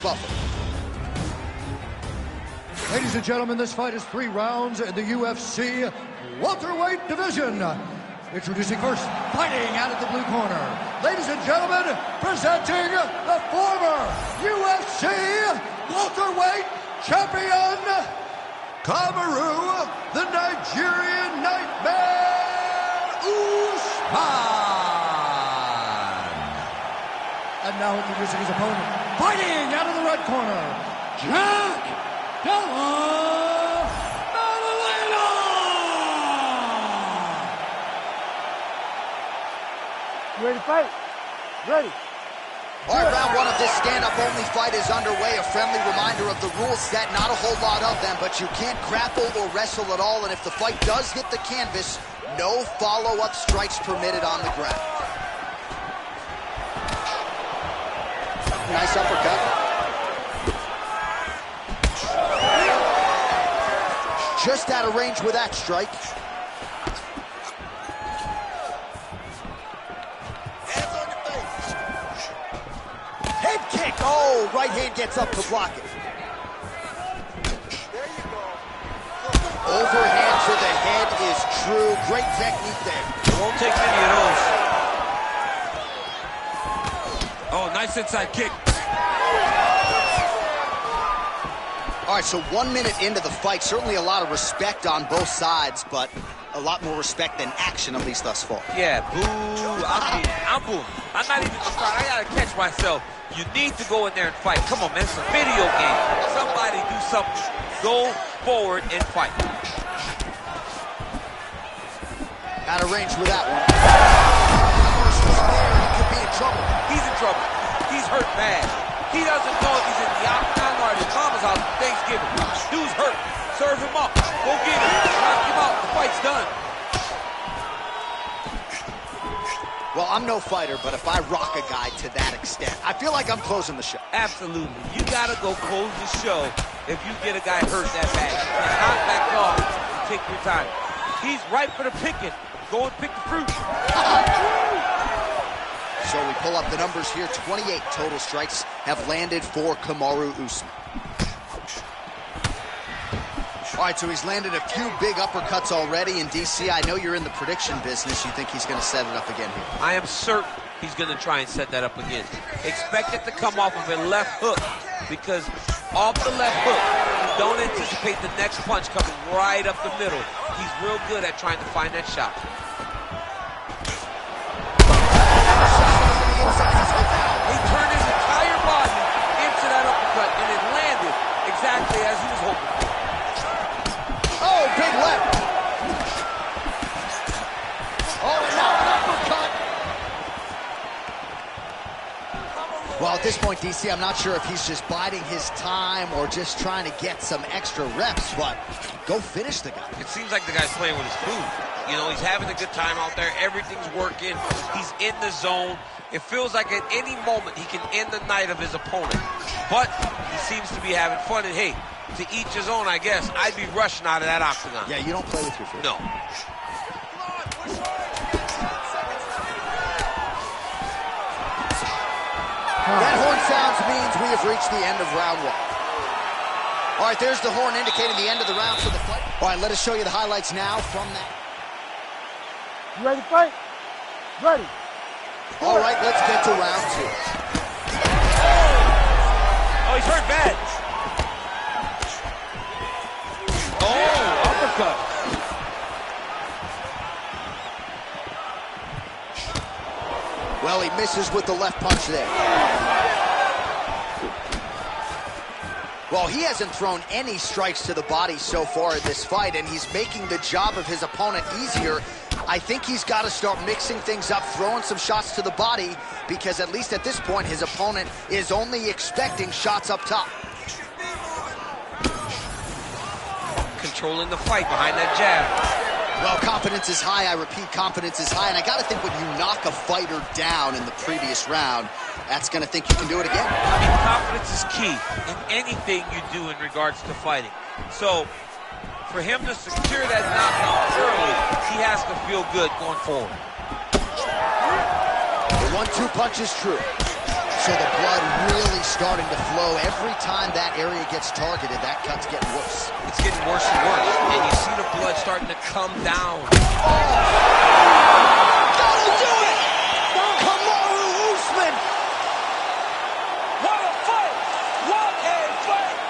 Buffalo. Ladies and gentlemen, this fight is 3 rounds in the UFC welterweight division. Introducing first, fighting out of the blue corner. Ladies and gentlemen, presenting the former UFC welterweight champion, Kamaru, the Nigerian Nightmare Usman. And now introducing his opponent, fighting out of the red corner, Jack Della Maddalena! You ready to fight? Ready. All right, round 1 of this stand-up-only fight is underway. A friendly reminder of the rules set. Not a whole lot of them, but you can't grapple or wrestle at all. And if the fight does hit the canvas, no follow-up strikes permitted on the ground. Nice uppercut. Just out of range with that strike. Head kick. Oh, right hand gets up to block it. There you go. Overhand to the head is true. Great technique there. It won't take many of those. Oh, nice inside kick. All right, so 1 minute into the fight, certainly a lot of respect on both sides, but a lot more respect than action, at least thus far. Yeah, boo. I'm booing. I'm not even trying. I gotta catch myself. You need to go in there and fight. Come on, man. It's a video game. Somebody do something. Go forward and fight. Out of range with that one. He could be in trouble. He's in trouble. He's hurt bad. He doesn't know if he's in the octagon or at his mama's house for Thanksgiving. Dude's hurt. Serve him up. Go get him. Knock him out. The fight's done. Well, I'm no fighter, but if I rock a guy to that extent, I feel like I'm closing the show. Absolutely. You gotta go close the show if you get a guy hurt that bad. You cannot back off and take your time. He's ripe for the picking. Go and pick the fruit. So we pull up the numbers here. 28 total strikes have landed for Kamaru Usman. All right, so he's landed a few big uppercuts already in DC. I know you're in the prediction business. You think he's going to set it up again here? I am certain he's going to try and set that up again. Expect it to come off of a left hook, because off the left hook, you don't anticipate the next punch coming right up the middle. He's real good at trying to find that shot. He turned his entire body into that uppercut, and it landed exactly as he was hoping for. Oh, big left. Oh, and now an uppercut. Well, at this point, DC, I'm not sure if he's just biding his time or just trying to get some extra reps, but go finish the guy. It seems like the guy's playing with his food. You know, he's having a good time out there. Everything's working. He's in the zone. It feels like at any moment he can end the night of his opponent. But he seems to be having fun. And hey, to each his own, I guess. I'd be rushing out of that octagon. Yeah, you don't play with your food. No. That horn sounds means we have reached the end of round 1. All right, there's the horn indicating the end of the round for the fight. All right, let us show you the highlights now from that. You ready to fight? Ready. All right, let's get to round 2. Oh, he's hurt bad. Oh, uppercut. Well, he misses with the left punch there. Well, he hasn't thrown any strikes to the body so far in this fight, and he's making the job of his opponent easier. I think he's got to start mixing things up, throwing some shots to the body, because at least at this point, his opponent is only expecting shots up top. Controlling the fight behind that jab. Well, confidence is high. I repeat, confidence is high. And I got to think when you knock a fighter down in the previous round, that's going to think you can do it again. I mean, confidence is key in anything you do in regards to fighting. So, for him to secure that knockout early, he has to feel good going forward. The 1-2 punch is true. So the blood really starting to flow. Every time that area gets targeted, that cut's getting worse. It's getting worse and worse. And you see the blood starting to come down. That'll do it! Kamaru Usman! What a fight! What a fight!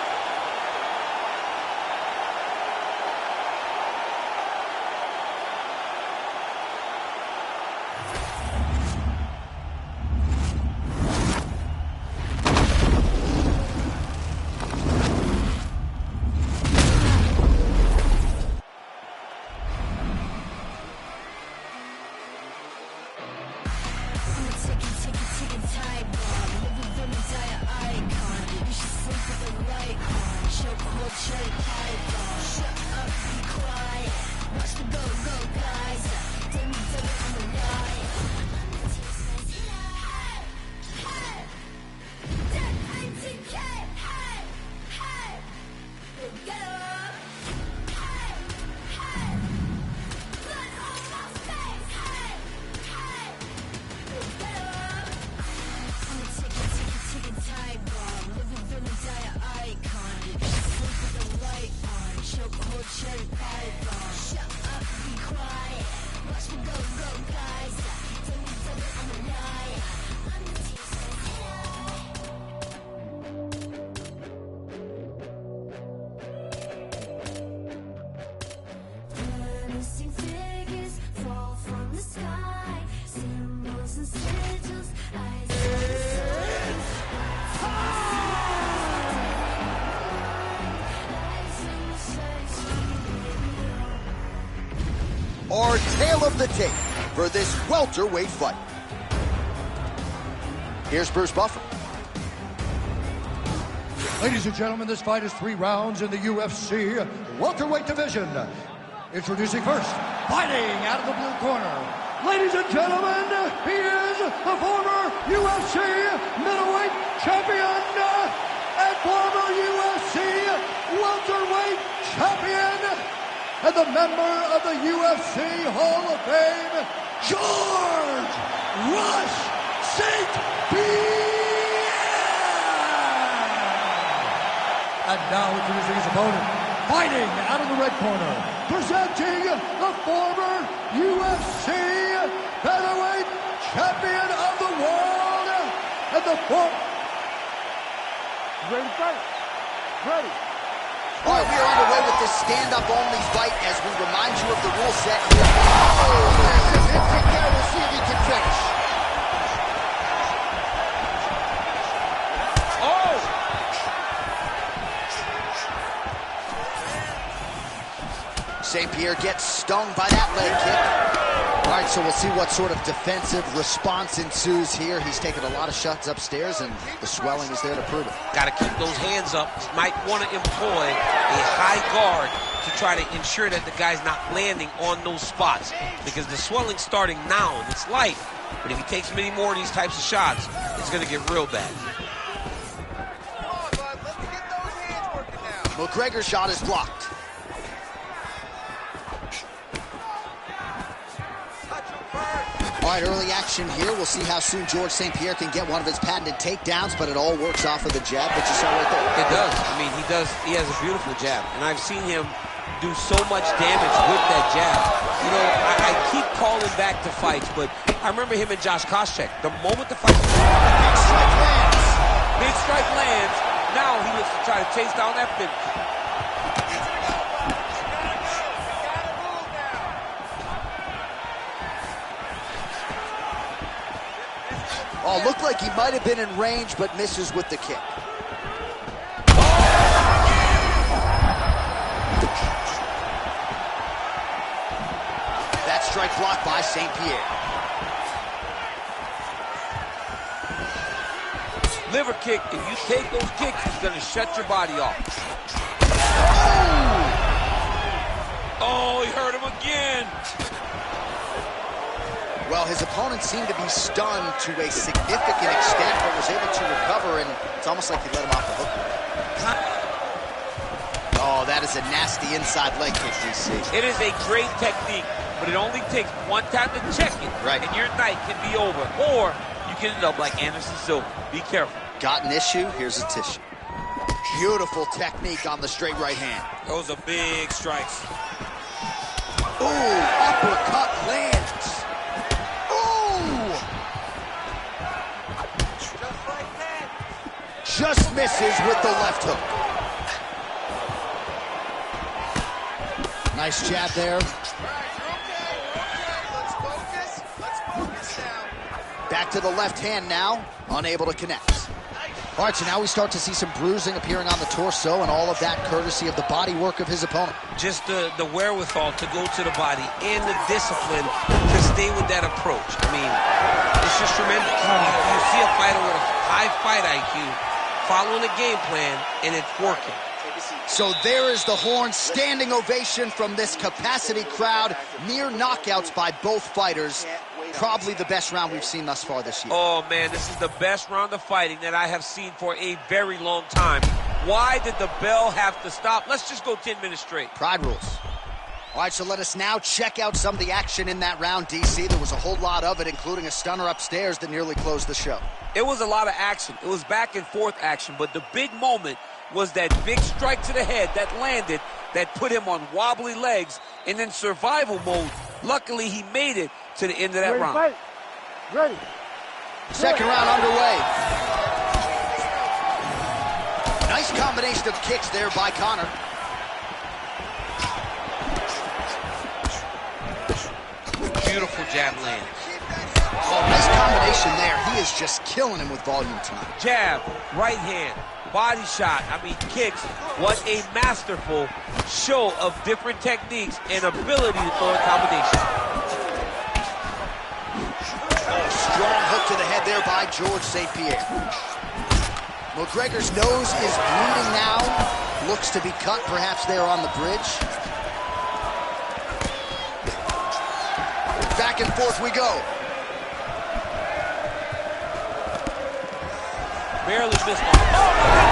Our tale of the tape for this welterweight fight. Here's Bruce Buffer. Ladies and gentlemen, this fight is 3 rounds in the UFC welterweight division. Introducing first, fighting out of the blue corner. Ladies and gentlemen, he is the former UFC middleweight champion and former UFC welterweight champion and the member of the UFC Hall of Fame, George Rush St. Pierre! And now introducing his opponent, fighting out of the red corner, presenting the former UFC featherweight champion of the world, and the Ready to fight? Ready. All right, we are underway with this stand-up-only fight as we remind you of the rule set here. Oh, massive hit kick there. We'll see if he can finish. Oh! St. Pierre gets stung by that leg kick. All right, so we'll see what sort of defensive response ensues here. He's taken a lot of shots upstairs, and the swelling is there to prove it. Got to keep those hands up. Might want to employ a high guard to try to ensure that the guy's not landing on those spots, because the swelling's starting now, and it's light. But if he takes many more of these types of shots, it's going to get real bad. McGregor's shot is blocked. All right, early action here. We'll see how soon George St. Pierre can get one of his patented takedowns, but it all works off of the jab that you saw right there. It does. I mean, he does. He has a beautiful jab, and I've seen him do so much damage with that jab. You know, I keep calling back to fights, but I remember him and Josh Koscheck. The moment the fight... Big strike lands. Big strike lands. Now he looks to try to chase down that finish. Oh, looked like he might have been in range, but misses with the kick. That strike blocked by St. Pierre. Liver kick. If you take those kicks, it's going to shut your body off. Oh, he hurt him again. Well, his opponent seemed to be stunned to a significant extent, but was able to recover, and it's almost like he let him off the hook. Oh, that is a nasty inside leg kick, DC. It is a great technique, but it only takes one time to check it, right, and your night can be over. Or you soaking it up like Anderson Silva. Be careful. Got an issue? Here's a tissue. Beautiful technique on the straight right hand. Those are big strikes. Ooh, uppercut lands. Ooh! Just like that. Just misses with the left hook. Nice jab there. Back to the left hand now, unable to connect. All right, so now we start to see some bruising appearing on the torso, and all of that courtesy of the body work of his opponent. Just the wherewithal to go to the body and the discipline to stay with that approach. I mean, it's just tremendous. You see a fighter with a high fight IQ following a game plan, and it's working. So there is the horn, standing ovation from this capacity crowd. Near knockouts by both fighters. Probably the best round we've seen thus far this year. Oh, man, this is the best round of fighting that I have seen for a very long time. Why did the bell have to stop? Let's just go 10 minutes straight. Pride rules. All right, so let us now check out some of the action in that round, DC. There was a whole lot of it, including a stunner upstairs that nearly closed the show. It was a lot of action. It was back and forth action, but the big moment was that big strike to the head that landed, that put him on wobbly legs, and in survival mode, luckily he made it to the end of that round. Fight. Ready. Second round underway. Nice combination of kicks there by Conor. Beautiful jab land. Oh, nice combination there. He is just killing him with volume tonight. Jab, right hand, body shot, kicks. What a masterful show of different techniques and ability to throw a combination. Strong hook to the head there by George St. Pierre. McGregor's nose is bleeding now. Looks to be cut, perhaps there on the bridge. Back and forth we go. Barely missed on.